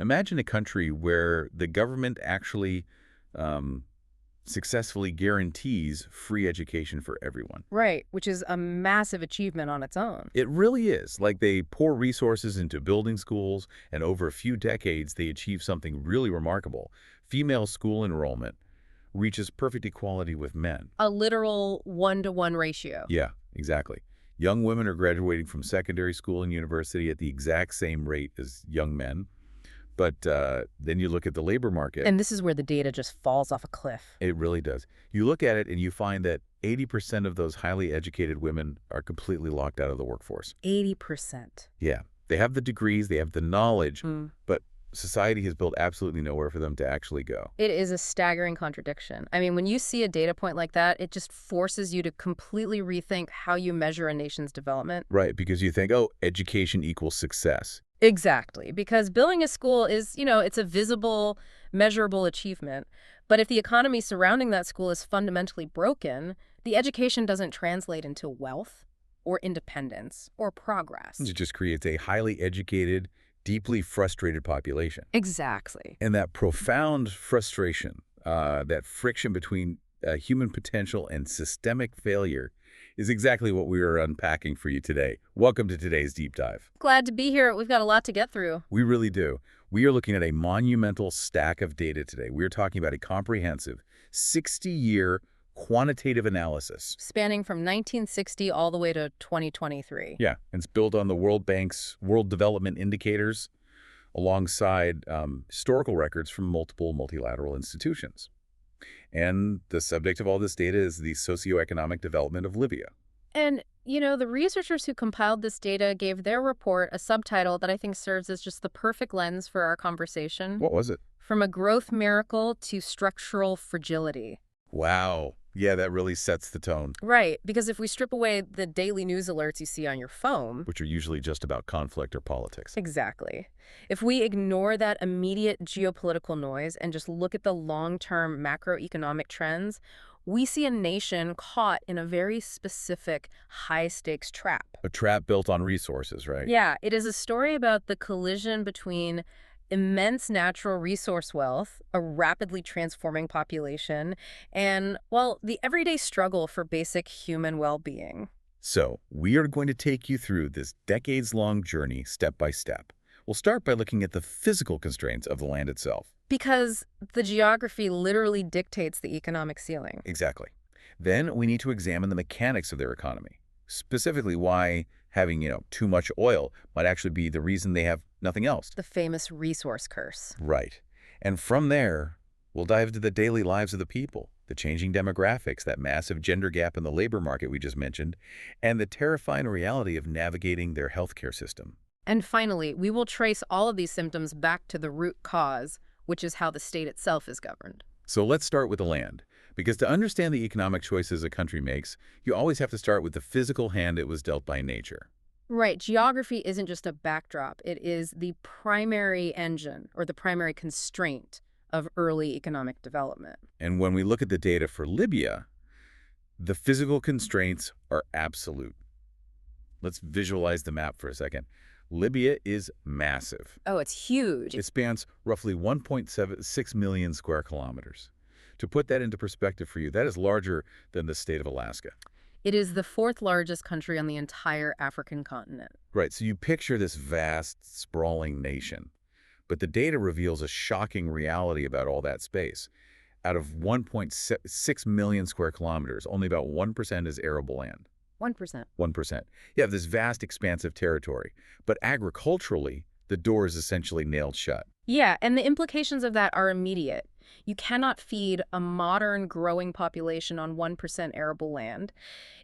Imagine a country where the government actually um, successfully guarantees free education for everyone. Right, which is a massive achievement on its own. It really is. Like they pour resources into building schools, and over a few decades, they achieve something really remarkable. Female school enrollment reaches perfect equality with men. A literal one-to-one ratio. Yeah, exactly. Young women are graduating from secondary school and university at the exact same rate as young men. But then you look at the labor market. And this is where the data just falls off a cliff. It really does. You look at it and you find that 80% of those highly educated women are completely locked out of the workforce. 80%. Yeah. They have the degrees, they have the knowledge, Mm. but society has built absolutely nowhere for them to actually go. It is a staggering contradiction. I mean, when you see a data point like that, it just forces you to completely rethink how you measure a nation's development. Right, because you think, oh, education equals success. Exactly, because building a school is, it's a visible, measurable achievement. But if the economy surrounding that school is fundamentally broken, the education doesn't translate into wealth or independence or progress. It just creates a highly educated, deeply frustrated population. Exactly. And that profound frustration, that friction between human potential and systemic failure is exactly what we are unpacking for you today. Welcome to today's Deep Dive. Glad to be here. We've got a lot to get through. We really do. We are looking at a monumental stack of data today. We're talking about a comprehensive 60-year quantitative analysis. Spanning from 1960 all the way to 2023. Yeah, and it's built on the World Bank's World Development Indicators alongside historical records from multiple multilateral institutions. And the subject of all this data is the socioeconomic development of Libya. And, the researchers who compiled this data gave their report a subtitle that I think serves as just the perfect lens for our conversation. What was it? From a growth miracle to structural fragility. Wow. Yeah, that really sets the tone. Right, because if we strip away the daily news alerts you see on your phone. Which are usually just about conflict or politics. Exactly. If we ignore that immediate geopolitical noise and just look at the long-term macroeconomic trends, we see a nation caught in a very specific high-stakes trap. A trap built on resources, right? Yeah, it is a story about the collision between immense natural resource wealth, a rapidly transforming population, and, well, the everyday struggle for basic human well-being. So, we are going to take you through this decades-long journey step by step. We'll start by looking at the physical constraints of the land itself. Because the geography literally dictates the economic ceiling. Exactly. Then we need to examine the mechanics of their economy, specifically why having, too much oil might actually be the reason they have nothing else. The famous resource curse. Right. And from there, we'll dive into the daily lives of the people, the changing demographics, that massive gender gap in the labor market we just mentioned, and the terrifying reality of navigating their healthcare system. And finally, we will trace all of these symptoms back to the root cause, which is how the state itself is governed. So let's start with the land, because to understand the economic choices a country makes, you always have to start with the physical hand it was dealt by nature. Right. Geography isn't just a backdrop. It is the primary engine or the primary constraint of early economic development. And when we look at the data for Libya, the physical constraints are absolute. Let's visualize the map for a second. Libya is massive. Oh, it's huge. It spans roughly 1.76 million square kilometers. To put that into perspective for you, that is larger than the state of Alaska. It is the fourth largest country on the entire African continent. Right, so you picture this vast, sprawling nation. But the data reveals a shocking reality about all that space. Out of 1.6 million square kilometers, only about 1% is arable land. 1%. 1%. You have this vast, expansive territory. But agriculturally, the door is essentially nailed shut. Yeah, and the implications of that are immediate. You cannot feed a modern, growing population on 1% arable land.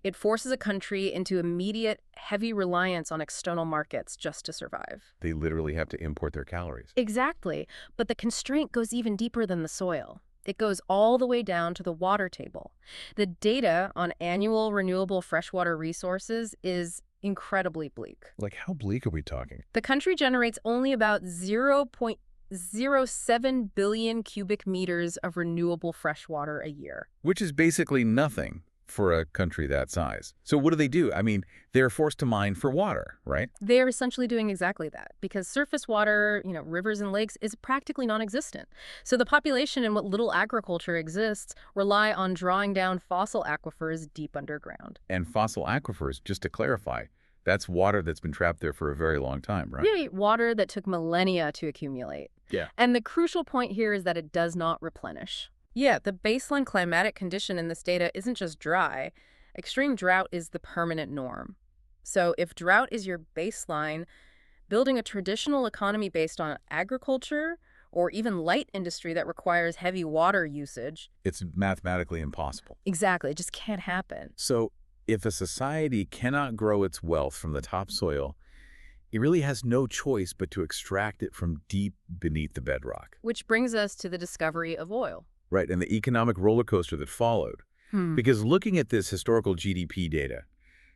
It forces a country into immediate, heavy reliance on external markets just to survive. They literally have to import their calories. Exactly. But the constraint goes even deeper than the soil. It goes all the way down to the water table. The data on annual renewable freshwater resources is incredibly bleak. Like, how bleak are we talking? The country generates only about 0.07 billion cubic meters of renewable freshwater a year. Which is basically nothing for a country that size. So what do? I mean, they're forced to mine for water, right? They're essentially doing exactly that because surface water, rivers and lakes is practically non-existent. So the population and what little agriculture exists rely on drawing down fossil aquifers deep underground. And fossil aquifers, just to clarify, that's water that's been trapped there for a very long time, right? Really, water that took millennia to accumulate. Yeah. And the crucial point here is that it does not replenish. Yeah, the baseline climatic condition in this data isn't just dry. Extreme drought is the permanent norm. So if drought is your baseline, building a traditional economy based on agriculture or even light industry that requires heavy water usage. It's mathematically impossible. Exactly, it just can't happen. So if a society cannot grow its wealth from the topsoil, it really has no choice but to extract it from deep beneath the bedrock. Which brings us to the discovery of oil. Right, and the economic roller coaster that followed. Because looking at this historical GDP data,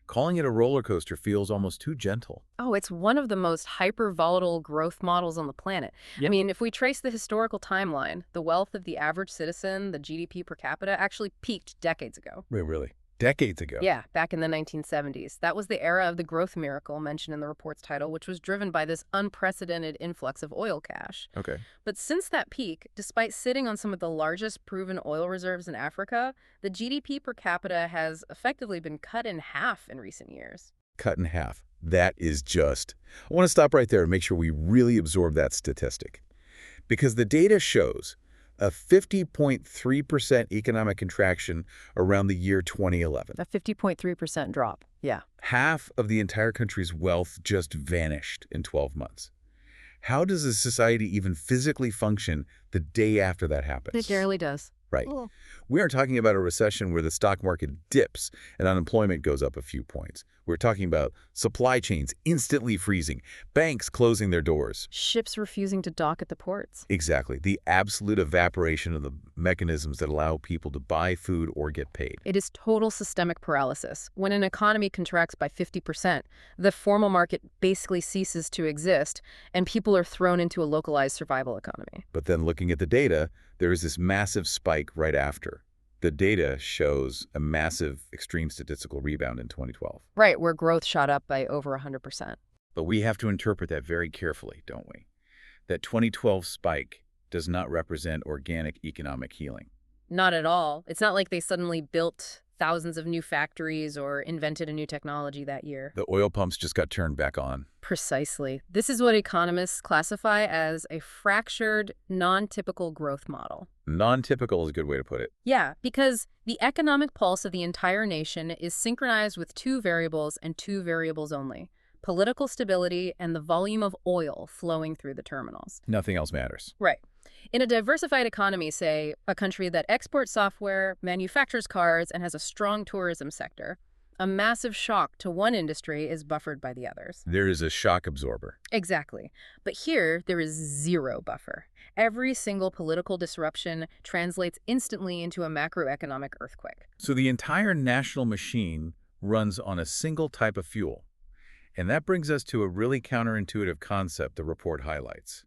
calling it a roller coaster feels almost too gentle. Oh, it's one of the most hyper-volatile growth models on the planet. Yep. I mean, if we trace the historical timeline, the wealth of the average citizen, the GDP per capita, actually peaked decades ago. Wait, really? Decades ago? Yeah, back in the 1970s. That was the era of the growth miracle mentioned in the report's title, which was driven by this unprecedented influx of oil cash. Okay. But since that peak, despite sitting on some of the largest proven oil reserves in Africa, the GDP per capita has effectively been cut in half in recent years. Cut in half. That is just... I want to stop right there and make sure we really absorb that statistic. Because the data shows a 50.3% economic contraction around the year 2011. A 50.3% drop. Yeah. Half of the entire country's wealth just vanished in 12 months. How does a society even physically function the day after that happens? It barely does. Right. We aren't talking about a recession where the stock market dips and unemployment goes up a few points. We're talking about supply chains instantly freezing, banks closing their doors. Ships refusing to dock at the ports. Exactly. The absolute evaporation of the mechanisms that allow people to buy food or get paid. It is total systemic paralysis. When an economy contracts by 50%, the formal market basically ceases to exist, and people are thrown into a localized survival economy. But then looking at the data, there is this massive spike right after. The data shows a massive extreme statistical rebound in 2012. Right, where growth shot up by over 100%. But we have to interpret that very carefully, don't we? That 2012 spike does not represent organic economic healing. Not at all. It's not like they suddenly built thousands of new factories or invented a new technology that year. The oil pumps just got turned back on. Precisely. This is what economists classify as a fractured, non-typical growth model. Non-typical is a good way to put it. Yeah, because the economic pulse of the entire nation is synchronized with two variables and two variables only: political stability and the volume of oil flowing through the terminals. Nothing else matters. Right. In a diversified economy, say, a country that exports software, manufactures cars, and has a strong tourism sector, a massive shock to one industry is buffered by the others. There is a shock absorber. Exactly. But here, there is zero buffer. Every single political disruption translates instantly into a macroeconomic earthquake. So the entire national machine runs on a single type of fuel. And that brings us to a really counterintuitive concept the report highlights.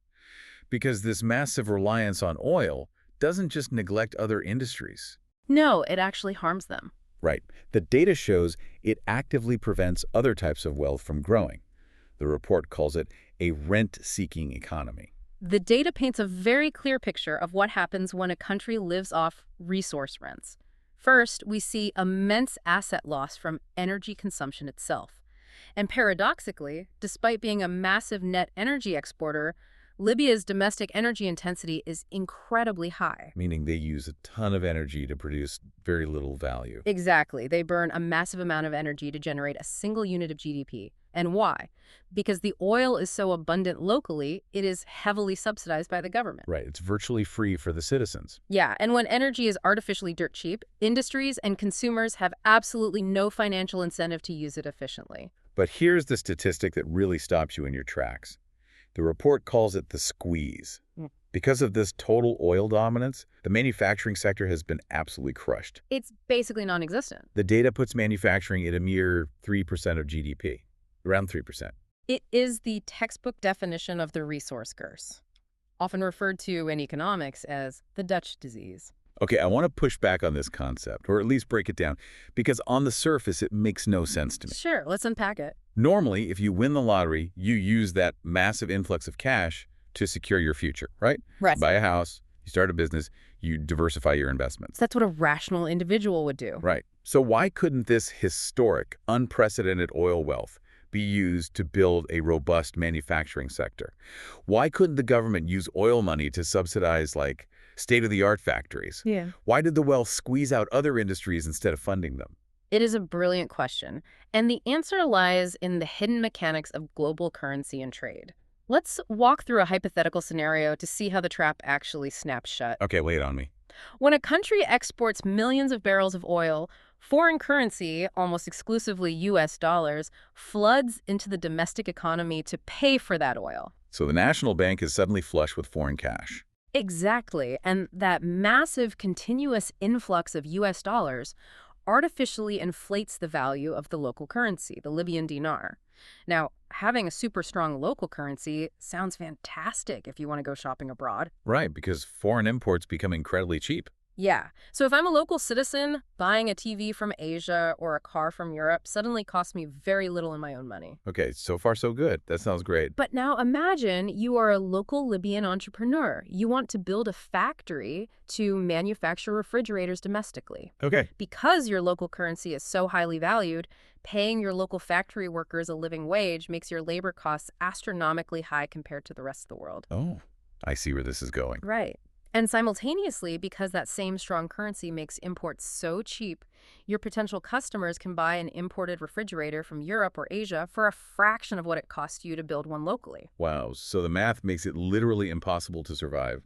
Because this massive reliance on oil doesn't just neglect other industries. No, it actually harms them. Right. The data shows it actively prevents other types of wealth from growing. The report calls it a rent-seeking economy. The data paints a very clear picture of what happens when a country lives off resource rents. First, we see immense asset loss from energy consumption itself. And paradoxically, despite being a massive net energy exporter, Libya's domestic energy intensity is incredibly high. Meaning they use a ton of energy to produce very little value. Exactly. They burn a massive amount of energy to generate a single unit of GDP. And why? Because the oil is so abundant locally, it is heavily subsidized by the government. Right. It's virtually free for the citizens. Yeah, and when energy is artificially dirt cheap, industries and consumers have absolutely no financial incentive to use it efficiently. But here's the statistic that really stops you in your tracks. The report calls it the squeeze. Because of this total oil dominance, the manufacturing sector has been absolutely crushed. It's basically non-existent. The data puts manufacturing at a mere 3% of GDP, around 3%. It is the textbook definition of the resource curse, often referred to in economics as the Dutch disease. Okay, I want to push back on this concept, or at least break it down, because on the surface, it makes no sense to me. Sure, let's unpack it. Normally, if you win the lottery, you use that massive influx of cash to secure your future, right? Right. You buy a house, you start a business, you diversify your So investments. that's what a rational individual would do. Right. So why couldn't this historic, unprecedented oil wealth be used to build a robust manufacturing sector? Why couldn't the government use oil money to subsidize, like, state-of-the-art factories? Yeah. Why did the wealth squeeze out other industries instead of funding them? It is a brilliant question, and the answer lies in the hidden mechanics of global currency and trade. Let's walk through a hypothetical scenario to see how the trap actually snaps shut. Okay, lay it on me. When a country exports millions of barrels of oil, foreign currency, almost exclusively US dollars, floods into the domestic economy to pay for that oil. So the national bank is suddenly flush with foreign cash. Exactly, and that massive continuous influx of US dollars artificially inflates the value of the local currency, the Libyan dinar. Now, having a super strong local currency sounds fantastic if you want to go shopping abroad. Right, because foreign imports become incredibly cheap. Yeah. So if I'm a local citizen, buying a TV from Asia or a car from Europe suddenly costs me very little in my own money. Okay, so far so good. That sounds great. But now imagine you are a local Libyan entrepreneur. You want to build a factory to manufacture refrigerators domestically. Okay. Because your local currency is so highly valued, paying your local factory workers a living wage makes your labor costs astronomically high compared to the rest of the world. Oh, I see where this is going. Right. And simultaneously, because that same strong currency makes imports so cheap, your potential customers can buy an imported refrigerator from Europe or Asia for a fraction of what it costs you to build one locally. Wow, so the math makes it literally impossible to survive.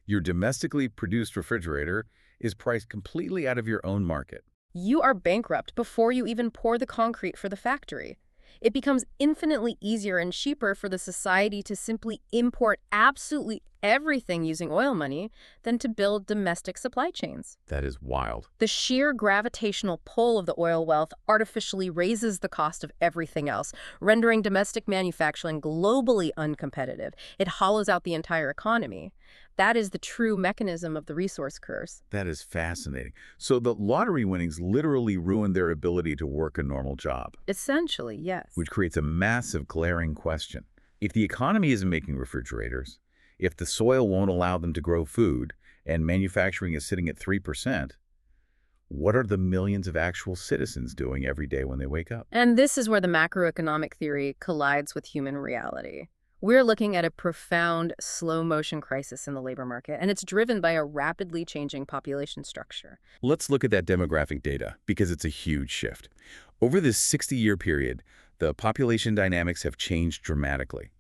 Your domestically produced refrigerator is priced completely out of your own market. You are bankrupt before you even pour the concrete for the factory. It becomes infinitely easier and cheaper for the society to simply import absolutely everything using oil money than to build domestic supply chains. That is wild. The sheer gravitational pull of the oil wealth artificially raises the cost of everything else, rendering domestic manufacturing globally uncompetitive. It hollows out the entire economy. That is the true mechanism of the resource curse. That is fascinating. So the lottery winnings literally ruin their ability to work a normal job, Essentially, yes. which creates a massive glaring question. If the economy isn't making refrigerators, if the soil won't allow them to grow food, and manufacturing is sitting at 3%, what are the millions of actual citizens doing every day when they wake up? And this is where the macroeconomic theory collides with human reality. We're looking at a profound slow-motion crisis in the labor market, and it's driven by a rapidly changing population structure. Let's look at that demographic data, because it's a huge shift. Over this 60-year period, the population dynamics have changed dramatically.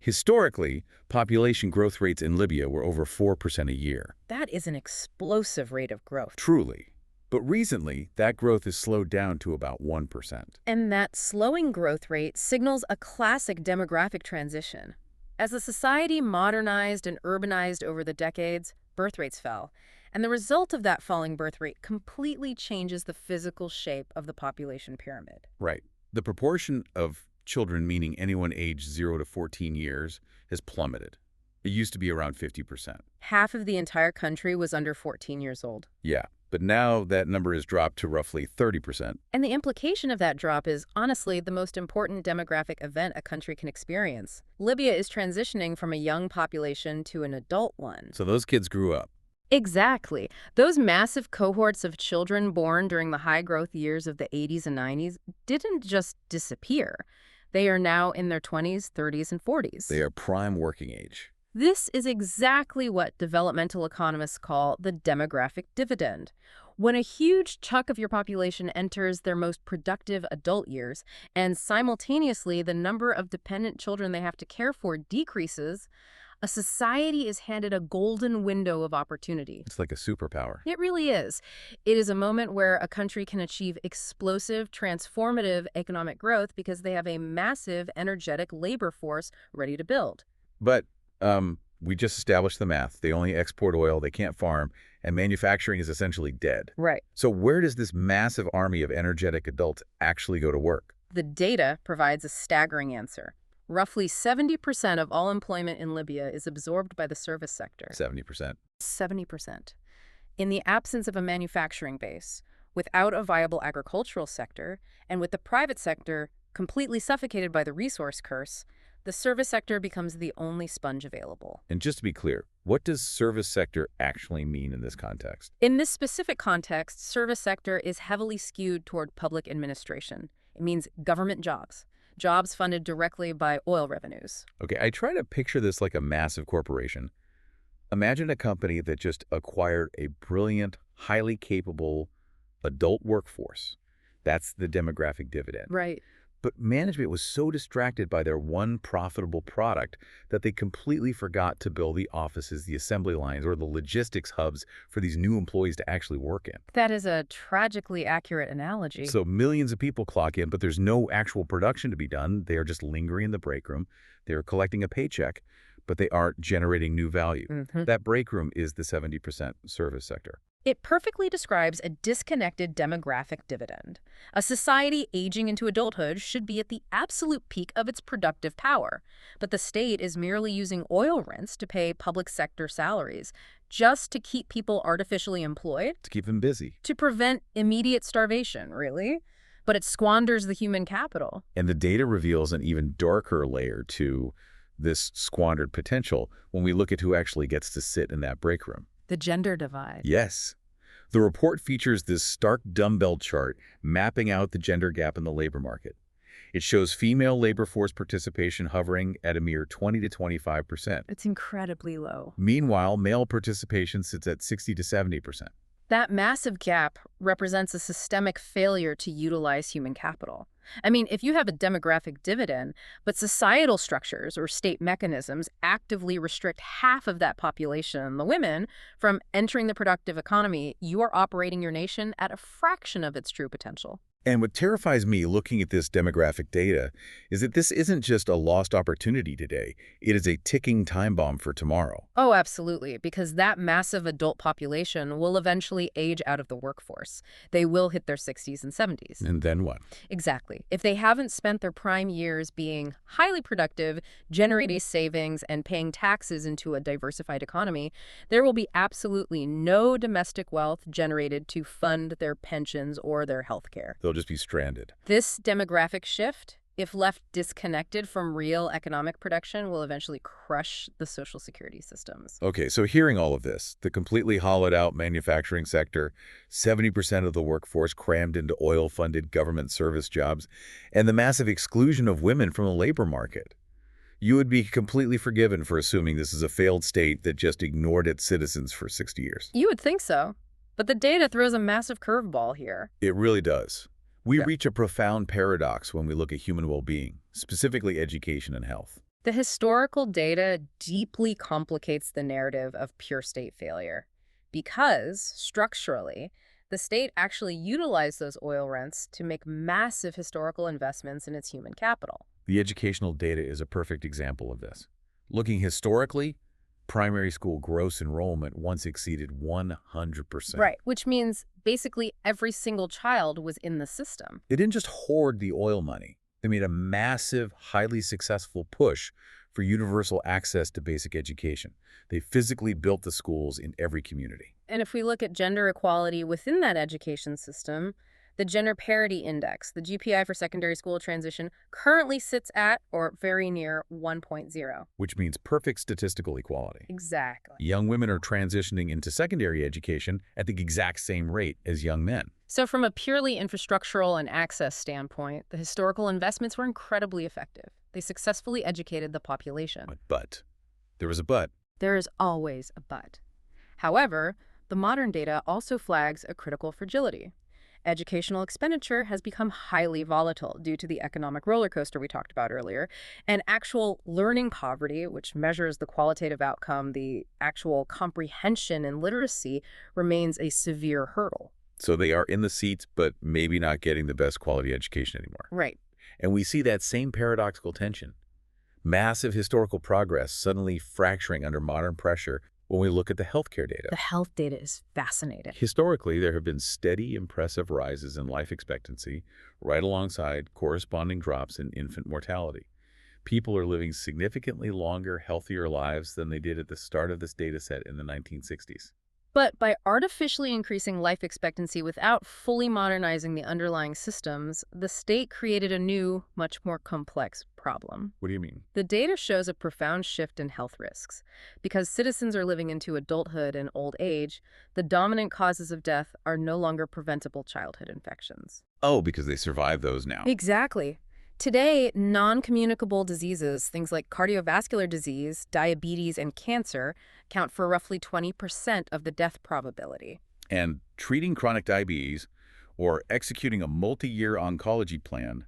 Historically, population growth rates in Libya were over 4% a year. That is an explosive rate of growth. Truly. But recently, that growth has slowed down to about 1%. And that slowing growth rate signals a classic demographic transition. As the society modernized and urbanized over the decades, birth rates fell. And the result of that falling birth rate completely changes the physical shape of the population pyramid. Right. The proportion of children, meaning anyone aged 0 to 14 years, has plummeted. It used to be around 50%. Half of the entire country was under 14 years old. Yeah, but now that number has dropped to roughly 30%. And the implication of that drop is, honestly, the most important demographic event a country can experience. Libya is transitioning from a young population to an adult one. So those kids grew up. Exactly. Those massive cohorts of children born during the high-growth years of the 80s and 90s didn't just disappear. They are now in their 20s, 30s, and 40s. They are prime working age. This is exactly what developmental economists call the demographic dividend. When a huge chunk of your population enters their most productive adult years, and simultaneously the number of dependent children they have to care for decreases, a society is handed a golden window of opportunity. It's like a superpower. It really is. It is a moment where a country can achieve explosive, transformative economic growth because they have a massive, energetic labor force ready to build. But we just established the math. They only export oil, they can't farm, and manufacturing is essentially dead. Right. So where does this massive army of energetic adults actually go to work? The data provides a staggering answer. Roughly 70% of all employment in Libya is absorbed by the service sector. 70%. 70%. In the absence of a manufacturing base, without a viable agricultural sector, and with the private sector completely suffocated by the resource curse, the service sector becomes the only sponge available. And just to be clear, what does service sector actually mean in this context? In this specific context, service sector is heavily skewed toward public administration. It means government jobs, jobs funded directly by oil revenues. Okay, I try to picture this like a massive corporation. Imagine a company that just acquired a brilliant, highly capable adult workforce. That's the demographic dividend. Right. But management was so distracted by their one profitable product that they completely forgot to build the offices, the assembly lines, or the logistics hubs for these new employees to actually work in. That is a tragically accurate analogy. So millions of people clock in, but there's no actual production to be done. They are just lingering in the break room. They're collecting a paycheck, but they aren't generating new value. That break room is the 70% service sector. It perfectly describes a disconnected demographic dividend. A society aging into adulthood should be at the absolute peak of its productive power, but the state is merely using oil rents to pay public sector salaries just to keep people artificially employed, To keep them busy. to prevent immediate starvation, really. But it squanders the human capital. And the data reveals an even darker layer to this squandered potential when we look at who actually gets to sit in that break room. The gender divide. Yes. The report features this stark dumbbell chart mapping out the gender gap in the labor market. It shows female labor force participation hovering at a mere 20 to 25%. It's incredibly low. Meanwhile, male participation sits at 60 to 70%. That massive gap represents a systemic failure to utilize human capital. I mean, if you have a demographic dividend, but societal structures or state mechanisms actively restrict half of that population, the women, from entering the productive economy, you are operating your nation at a fraction of its true potential. And what terrifies me looking at this demographic data is that this isn't just a lost opportunity today. It is a ticking time bomb for tomorrow. Oh, absolutely, because that massive adult population will eventually age out of the workforce. They will hit their 60s and 70s. And then what? Exactly. If they haven't spent their prime years being highly productive, generating savings, and paying taxes into a diversified economy, there will be absolutely no domestic wealth generated to fund their pensions or their health care. They'll just be stranded. This demographic shift, if left disconnected from real economic production, will eventually crush the social security systems. Okay, so hearing all of this, the completely hollowed out manufacturing sector, 70% of the workforce crammed into oil-funded government service jobs, and the massive exclusion of women from the labor market, you would be completely forgiven for assuming this is a failed state that just ignored its citizens for 60 years. You would think so, but the data throws a massive curveball here. It really does. We reach a profound paradox when we look at human well-being, specifically education and health. The historical data deeply complicates the narrative of pure state failure because, structurally, the state actually utilized those oil rents to make massive historical investments in its human capital. The educational data is a perfect example of this. Looking historically, primary school gross enrollment once exceeded 100%. Right, which means basically every single child was in the system. They didn't just hoard the oil money. They made a massive, highly successful push for universal access to basic education. They physically built the schools in every community. And if we look at gender equality within that education system, the Gender Parity Index, the GPI for secondary school transition, currently sits at or very near 1.0. Which means perfect statistical equality. Exactly. Young women are transitioning into secondary education at the exact same rate as young men. So from a purely infrastructural and access standpoint, the historical investments were incredibly effective. They successfully educated the population. But. There was a but. There is always a but. However, the modern data also flags a critical fragility. Educational expenditure has become highly volatile due to the economic roller coaster we talked about earlier, and actual learning poverty, which measures the qualitative outcome, the actual comprehension and literacy, remains a severe hurdle. So they are in the seats, but maybe not getting the best quality education anymore. Right. And we see that same paradoxical tension. Massive historical progress suddenly fracturing under modern pressure when we look at the healthcare data. The health data is fascinating. Historically, there have been steady, impressive rises in life expectancy, right alongside corresponding drops in infant mortality. People are living significantly longer, healthier lives than they did at the start of this data set in the 1960s. But by artificially increasing life expectancy without fully modernizing the underlying systems, the state created a new, much more complex problem. What do you mean? The data shows a profound shift in health risks. Because citizens are living into adulthood and old age, the dominant causes of death are no longer preventable childhood infections. Oh, because they survive those now. Exactly. Today, non-communicable diseases, things like cardiovascular disease, diabetes, and cancer, count for roughly 20% of the death probability. And treating chronic diabetes or executing a multi-year oncology plan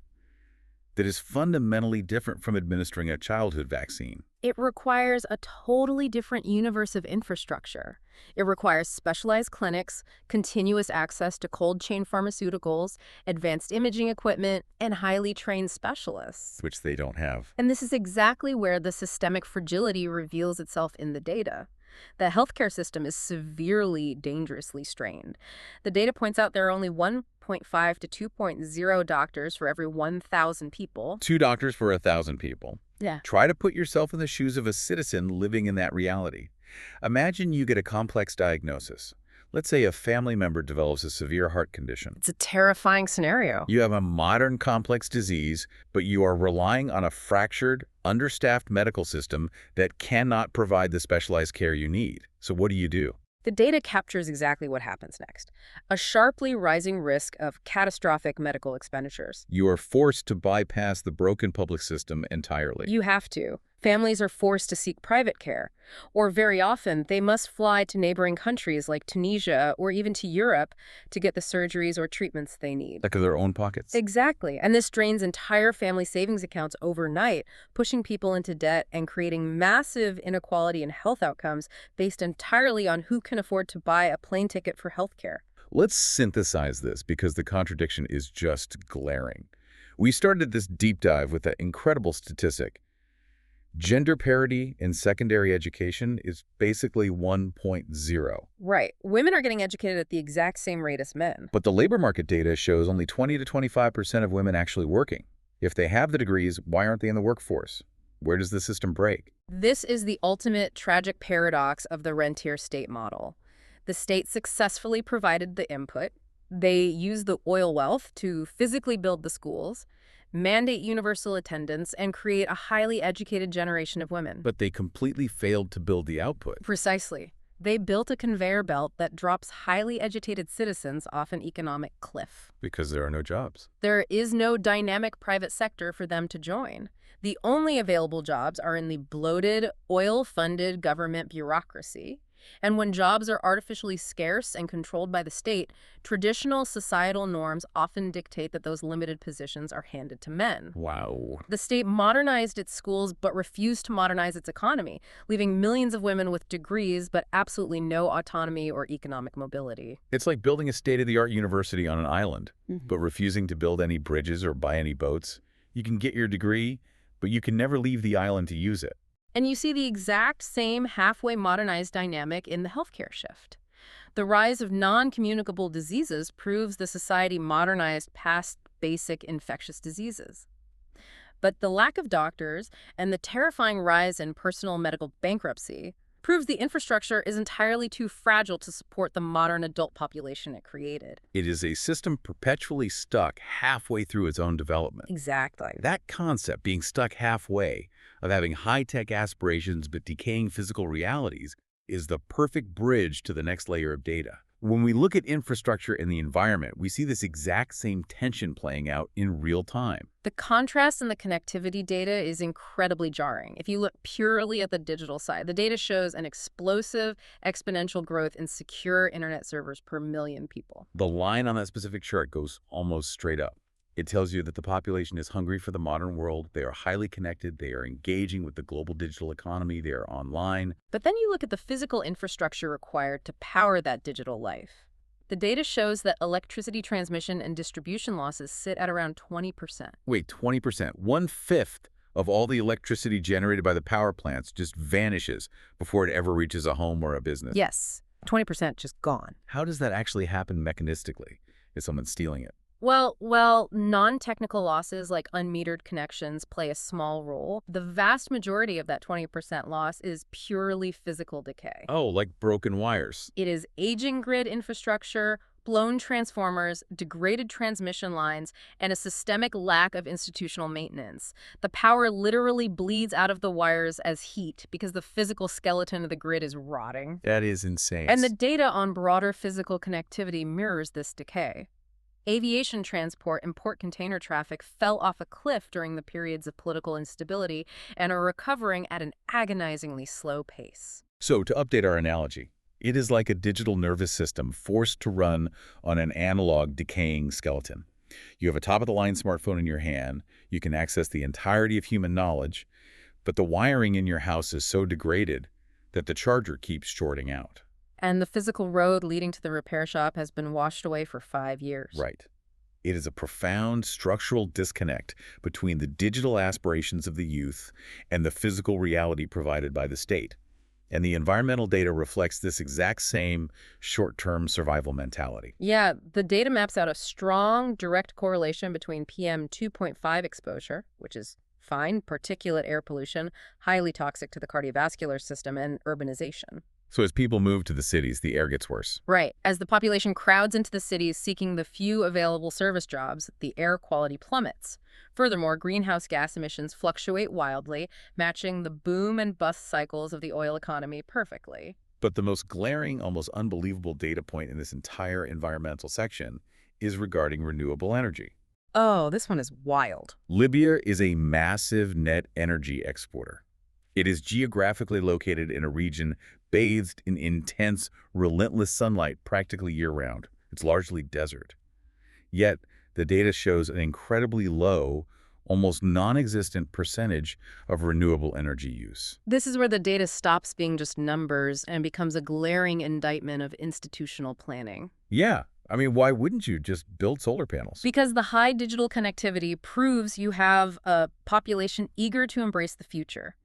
that is fundamentally different from administering a childhood vaccine. It requires a totally different universe of infrastructure. It requires specialized clinics, continuous access to cold chain pharmaceuticals, advanced imaging equipment, and highly trained specialists. Which they don't have. And this is exactly where the systemic fragility reveals itself in the data. The healthcare system is severely, dangerously strained. The data points out there are only 1.5 to 2.0 doctors for every 1,000 people. 2 doctors for 1,000 people. Yeah. Try to put yourself in the shoes of a citizen living in that reality. Imagine you get a complex diagnosis. Let's say a family member develops a severe heart condition. It's a terrifying scenario. You have a modern complex disease, but you are relying on a fractured, understaffed medical system that cannot provide the specialized care you need. So what do? The data captures exactly what happens next. A sharply rising risk of catastrophic medical expenditures. You are forced to bypass the broken public system entirely. You have to. Families are forced to seek private care, or very often they must fly to neighboring countries like Tunisia or even to Europe to get the surgeries or treatments they need. Like of their own pockets. Exactly. And this drains entire family savings accounts overnight, pushing people into debt and creating massive inequality in health outcomes based entirely on who can afford to buy a plane ticket for healthcare. Let's synthesize this because the contradiction is just glaring. We started this deep dive with that incredible statistic. Gender parity in secondary education is basically 1.0. Right. Women are getting educated at the exact same rate as men. But the labor market data shows only 20 to 25% of women actually working. If they have the degrees, why aren't they in the workforce? Where does the system break? This is the ultimate tragic paradox of the rentier state model. The state successfully provided the input. They used the oil wealth to physically build the schools, mandate universal attendance, and create a highly educated generation of women. But they completely failed to build the output. Precisely. They built a conveyor belt that drops highly educated citizens off an economic cliff. Because there are no jobs. There is no dynamic private sector for them to join. The only available jobs are in the bloated, oil-funded government bureaucracy. And when jobs are artificially scarce and controlled by the state, traditional societal norms often dictate that those limited positions are handed to men. Wow. The state modernized its schools but refused to modernize its economy, leaving millions of women with degrees but absolutely no autonomy or economic mobility. It's like building a state-of-the-art university on an island, but refusing to build any bridges or buy any boats. You can get your degree, but you can never leave the island to use it. And you see the exact same halfway modernized dynamic in the healthcare shift. The rise of non-communicable diseases proves the society modernized past basic infectious diseases. But the lack of doctors and the terrifying rise in personal medical bankruptcy proves the infrastructure is entirely too fragile to support the modern adult population it created. It is a system perpetually stuck halfway through its own development. Exactly. That concept, being stuck halfway, of having high-tech aspirations but decaying physical realities, is the perfect bridge to the next layer of data. When we look at infrastructure and the environment, we see this exact same tension playing out in real time. The contrast in the connectivity data is incredibly jarring. If you look purely at the digital side, the data shows an explosive, exponential growth in secure internet servers per million people. The line on that specific chart goes almost straight up. It tells you that the population is hungry for the modern world. They are highly connected. They are engaging with the global digital economy. They are online. But then you look at the physical infrastructure required to power that digital life. The data shows that electricity transmission and distribution losses sit at around 20%. Wait, 20%. 1/5 of all the electricity generated by the power plants just vanishes before it ever reaches a home or a business. Yes, 20% just gone. How does that actually happen mechanistically? Is someone stealing it? Well, non-technical losses like unmetered connections play a small role. The vast majority of that 20% loss is purely physical decay. Oh, like broken wires. It is aging grid infrastructure, blown transformers, degraded transmission lines, and a systemic lack of institutional maintenance. The power literally bleeds out of the wires as heat because the physical skeleton of the grid is rotting. That is insane. And the data on broader physical connectivity mirrors this decay. Aviation transport and port container traffic fell off a cliff during the periods of political instability and are recovering at an agonizingly slow pace. So, to update our analogy, it is like a digital nervous system forced to run on an analog, decaying skeleton. You have a top-of-the-line smartphone in your hand, you can access the entirety of human knowledge, but the wiring in your house is so degraded that the charger keeps shorting out. And the physical road leading to the repair shop has been washed away for 5 years. Right. It is a profound structural disconnect between the digital aspirations of the youth and the physical reality provided by the state. And the environmental data reflects this exact same short-term survival mentality. Yeah, the data maps out a strong, direct correlation between PM 2.5 exposure, which is fine particulate air pollution, highly toxic to the cardiovascular system, and urbanization. So as people move to the cities, the air gets worse. Right. As the population crowds into the cities seeking the few available service jobs, the air quality plummets. Furthermore, greenhouse gas emissions fluctuate wildly, matching the boom and bust cycles of the oil economy perfectly. But the most glaring, almost unbelievable data point in this entire environmental section is regarding renewable energy. Oh, this one is wild. Libya is a massive net energy exporter. It is geographically located in a region bathed in intense, relentless sunlight practically year-round. It's largely desert. Yet, the data shows an incredibly low, almost non-existent percentage of renewable energy use. This is where the data stops being just numbers and becomes a glaring indictment of institutional planning. Yeah, I mean, why wouldn't you just build solar panels? Because the high digital connectivity proves you have a population eager to embrace the future.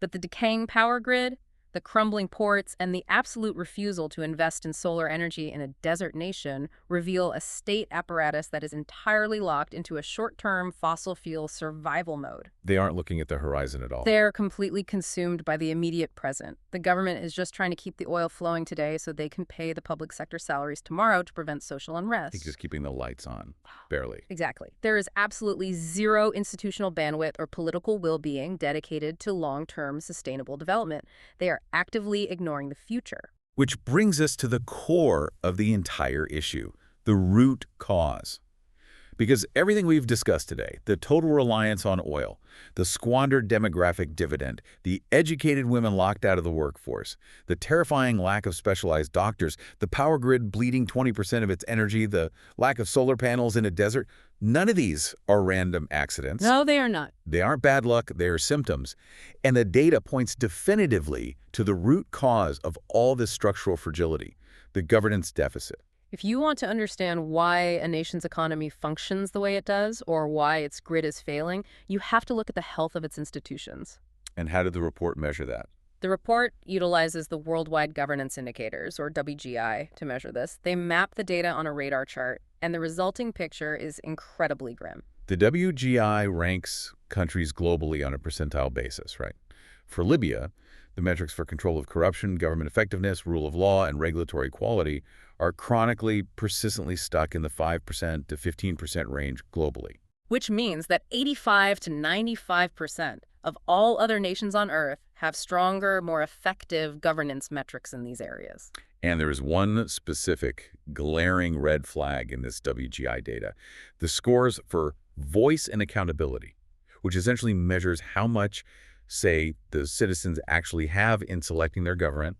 But the decaying power grid, the crumbling ports, and the absolute refusal to invest in solar energy in a desert nation reveal a state apparatus that is entirely locked into a short-term fossil fuel survival mode. They aren't looking at the horizon at all. They're completely consumed by the immediate present. The government is just trying to keep the oil flowing today so they can pay the public sector salaries tomorrow to prevent social unrest. I think just keeping the lights on, barely. Exactly. There is absolutely zero institutional bandwidth or political will being dedicated to long-term sustainable development. They are actively ignoring the future. Which brings us to the core of the entire issue, the root cause. Because everything we've discussed today, the total reliance on oil, the squandered demographic dividend, the educated women locked out of the workforce, the terrifying lack of specialized doctors, the power grid bleeding 20% of its energy, the lack of solar panels in a desert, none of these are random accidents. No, they are not. They aren't bad luck, they are symptoms. And the data points definitively to the root cause of all this structural fragility, the governance deficit. If you want to understand why a nation's economy functions the way it does or why its grid is failing, you have to look at the health of its institutions. And how did the report measure that? The report utilizes the Worldwide Governance Indicators, or WGI, to measure this. They map the data on a radar chart, and the resulting picture is incredibly grim. The WGI ranks countries globally on a percentile basis, right? For Libya, the metrics for control of corruption, government effectiveness, rule of law, and regulatory quality are chronically, persistently stuck in the 5% to 15% range globally. Which means that 85 to 95% of all other nations on Earth have stronger, more effective governance metrics in these areas. And there is one specific, glaring red flag in this WGI data. The scores for voice and accountability, which essentially measures how much, say, the citizens actually have in selecting their government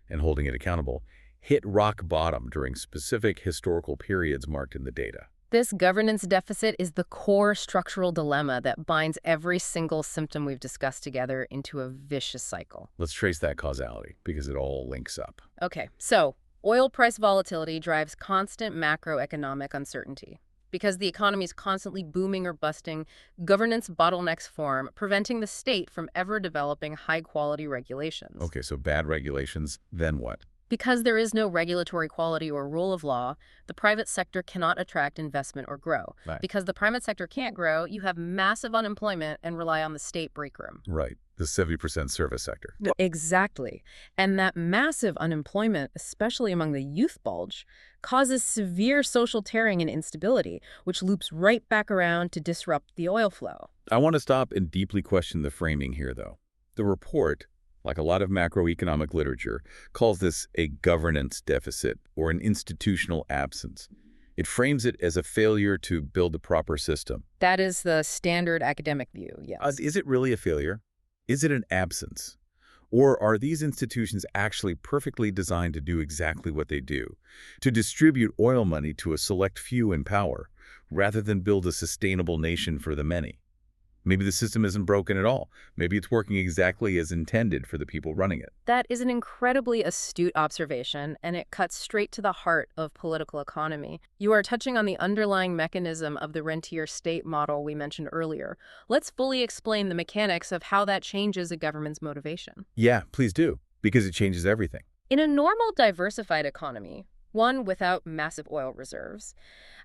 and holding it accountable, hit rock bottom during specific historical periods marked in the data. This governance deficit is the core structural dilemma that binds every single symptom we've discussed together into a vicious cycle. Let's trace that causality, because it all links up. Okay, so oil price volatility drives constant macroeconomic uncertainty. Because the economy is constantly booming or busting, governance bottlenecks form, preventing the state from ever developing high-quality regulations. Okay, so bad regulations, then what? Because there is no regulatory quality or rule of law, the private sector cannot attract investment or grow. Right. Because the private sector can't grow, you have massive unemployment and rely on the state break room. Right. The 70% service sector. Exactly. And that massive unemployment, especially among the youth bulge, causes severe social tearing and instability, which loops right back around to disrupt the oil flow. I want to stop and deeply question the framing here, though. The report, like a lot of macroeconomic literature, calls this a governance deficit or an institutional absence. It frames it as a failure to build a proper system. That is the standard academic view, yes. Is it really a failure? Is it an absence? Or are these institutions actually perfectly designed to do exactly what they do, to distribute oil money to a select few in power, rather than build a sustainable nation for the many? Maybe the system isn't broken at all. Maybe it's working exactly as intended for the people running it. That is an incredibly astute observation, and it cuts straight to the heart of political economy. You are touching on the underlying mechanism of the rentier-state model we mentioned earlier. Let's fully explain the mechanics of how that changes a government's motivation. Yeah, please do, because it changes everything. In a normal, diversified economy, one without massive oil reserves,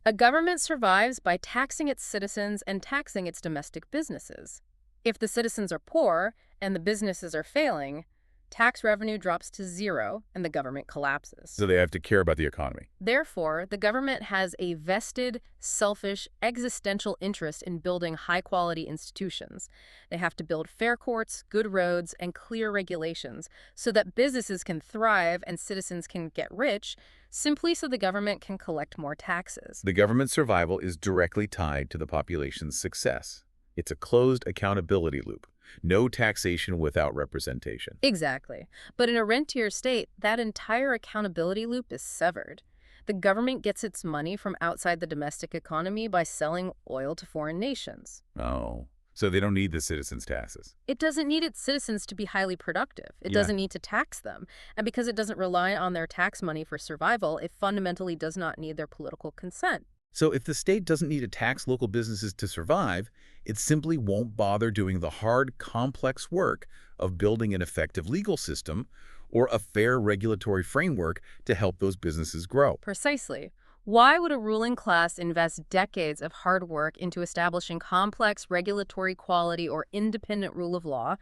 a government survives by taxing its citizens and taxing its domestic businesses. If the citizens are poor and the businesses are failing, tax revenue drops to zero and the government collapses. So they have to care about the economy. Therefore, the government has a vested, selfish, existential interest in building high-quality institutions. They have to build fair courts, good roads, and clear regulations so that businesses can thrive and citizens can get rich, simply so the government can collect more taxes. The government's survival is directly tied to the population's success. It's a closed accountability loop. No taxation without representation. Exactly. But in a rentier state, that entire accountability loop is severed. The government gets its money from outside the domestic economy by selling oil to foreign nations. Oh, so they don't need the citizens' taxes. It doesn't need its citizens to be highly productive. It doesn't need to tax them. And because it doesn't rely on their tax money for survival, it fundamentally does not need their political consent. So if the state doesn't need to tax local businesses to survive, it simply won't bother doing the hard, complex work of building an effective legal system or a fair regulatory framework to help those businesses grow. Precisely. Why would a ruling class invest decades of hard work into establishing complex regulatory quality or independent rule of law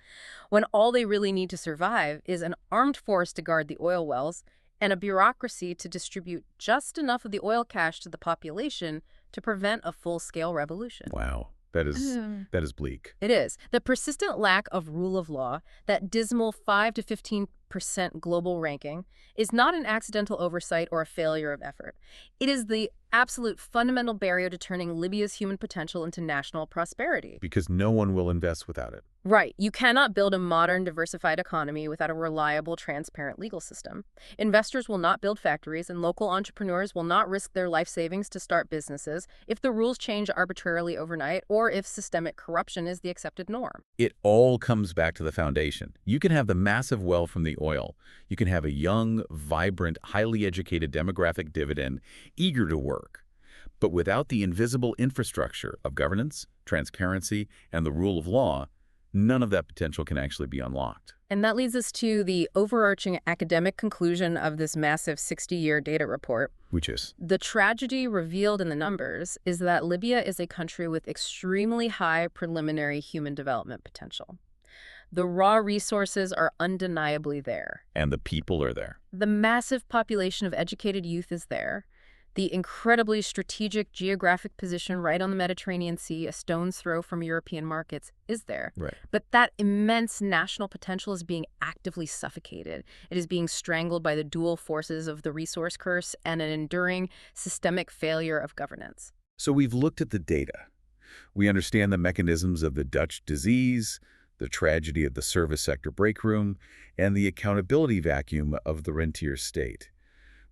when all they really need to survive is an armed force to guard the oil wells and a bureaucracy to distribute just enough of the oil cash to the population to prevent a full-scale revolution? Wow, that is bleak. It is. The persistent lack of rule of law, that dismal 5 to 15% global ranking, is not an accidental oversight or a failure of effort. It is the absolute fundamental barrier to turning Libya's human potential into national prosperity. Because no one will invest without it. Right. You cannot build a modern, diversified economy without a reliable, transparent legal system. Investors will not build factories, and local entrepreneurs will not risk their life savings to start businesses if the rules change arbitrarily overnight or if systemic corruption is the accepted norm. It all comes back to the foundation. You can have the massive wealth from the oil. You can have a young, vibrant, highly educated demographic dividend eager to work. But without the invisible infrastructure of governance, transparency, and the rule of law, none of that potential can actually be unlocked. And that leads us to the overarching academic conclusion of this massive 60-year data report. Which is? The tragedy revealed in the numbers is that Libya is a country with extremely high preliminary human development potential. The raw resources are undeniably there. And the people are there. The massive population of educated youth is there. The incredibly strategic geographic position right on the Mediterranean Sea, a stone's throw from European markets, is there. Right. But that immense national potential is being actively suffocated. It is being strangled by the dual forces of the resource curse and an enduring systemic failure of governance. So we've looked at the data. We understand the mechanisms of the Dutch disease, the tragedy of the service sector break room, and the accountability vacuum of the rentier state.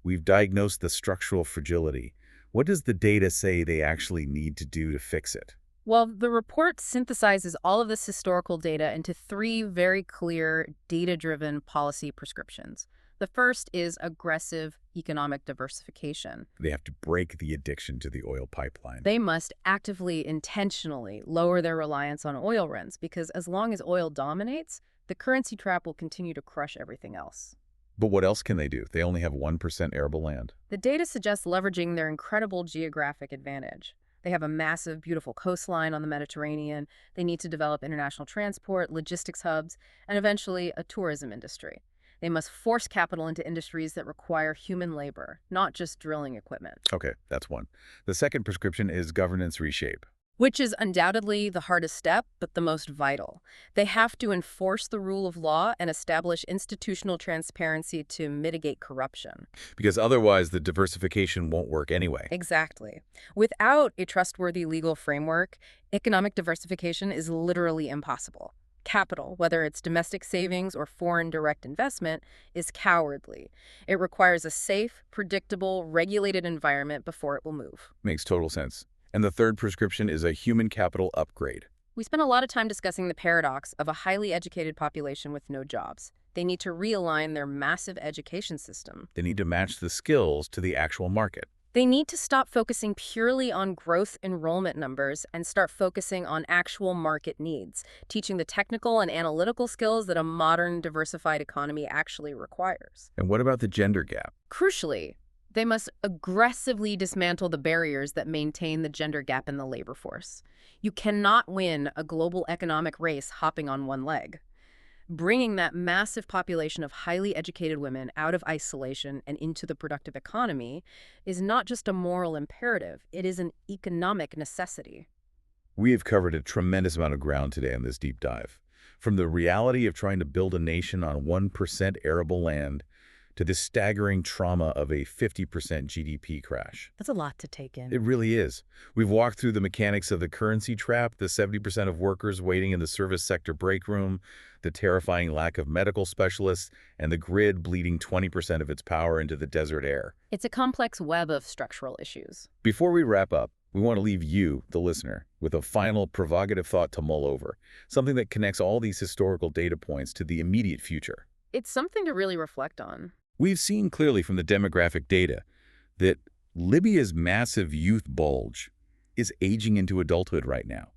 We've diagnosed the structural fragility. What does the data say they actually need to do to fix it? Well, the report synthesizes all of this historical data into 3 very clear, data-driven policy prescriptions. The first is aggressive economic diversification. They have to break the addiction to the oil pipeline. They must actively, intentionally lower their reliance on oil rents because as long as oil dominates, the currency trap will continue to crush everything else. But what else can they do? They only have 1% arable land. The data suggests leveraging their incredible geographic advantage. They have a massive, beautiful coastline on the Mediterranean. They need to develop international transport, logistics hubs, and eventually a tourism industry. They must force capital into industries that require human labor, not just drilling equipment. Okay, that's one. The second prescription is governance reshape. Which is undoubtedly the hardest step, but the most vital. They have to enforce the rule of law and establish institutional transparency to mitigate corruption. Because otherwise the diversification won't work anyway. Exactly. Without a trustworthy legal framework, economic diversification is literally impossible. Capital, whether it's domestic savings or foreign direct investment, is cowardly. It requires a safe, predictable, regulated environment before it will move. Makes total sense. And the third prescription is a human capital upgrade. We spent a lot of time discussing the paradox of a highly educated population with no jobs. They need to realign their massive education system. They need to match the skills to the actual market. They need to stop focusing purely on growth enrollment numbers and start focusing on actual market needs, teaching the technical and analytical skills that a modern, diversified economy actually requires. And what about the gender gap? Crucially, they must aggressively dismantle the barriers that maintain the gender gap in the labor force. You cannot win a global economic race hopping on one leg. Bringing that massive population of highly educated women out of isolation and into the productive economy is not just a moral imperative, it is an economic necessity. We have covered a tremendous amount of ground today on this deep dive. From the reality of trying to build a nation on 1% arable land to the staggering trauma of a 50% GDP crash. That's a lot to take in. It really is. We've walked through the mechanics of the currency trap, the 70% of workers waiting in the service sector break room, the terrifying lack of medical specialists, and the grid bleeding 20% of its power into the desert air. It's a complex web of structural issues. Before we wrap up, we want to leave you, the listener, with a final provocative thought to mull over, something that connects all these historical data points to the immediate future. It's something to really reflect on. We've seen clearly from the demographic data that Libya's massive youth bulge is aging into adulthood right now.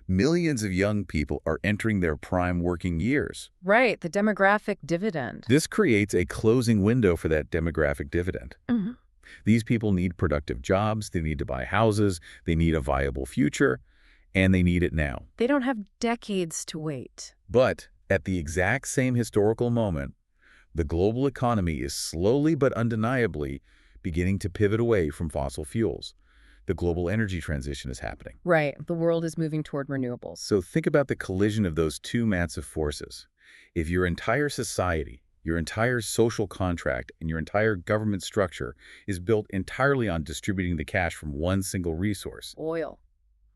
Millions of young people are entering their prime working years. Right, the demographic dividend. This creates a closing window for that demographic dividend. Mhm. These people need productive jobs, they need to buy houses, they need a viable future, and they need it now. They don't have decades to wait. But at the exact same historical moment, the global economy is slowly but undeniably beginning to pivot away from fossil fuels. The global energy transition is happening. Right, the world is moving toward renewables. So think about the collision of those two massive forces. If your entire society, your entire social contract, and your entire government structure is built entirely on distributing the cash from one single resource, Oil.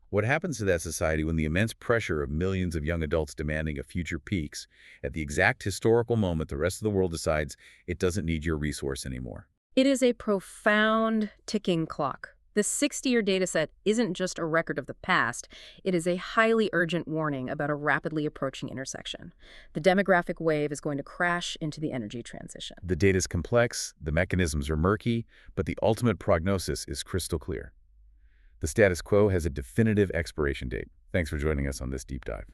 what happens to that society when the immense pressure of millions of young adults demanding a future peaks at the exact historical moment the rest of the world decides it doesn't need your resource anymore? It is a profound ticking clock. The 60-year dataset isn't just a record of the past, it is a highly urgent warning about a rapidly approaching intersection. The demographic wave is going to crash into the energy transition. The data is complex, the mechanisms are murky, but the ultimate prognosis is crystal clear. The status quo has a definitive expiration date. Thanks for joining us on this deep dive.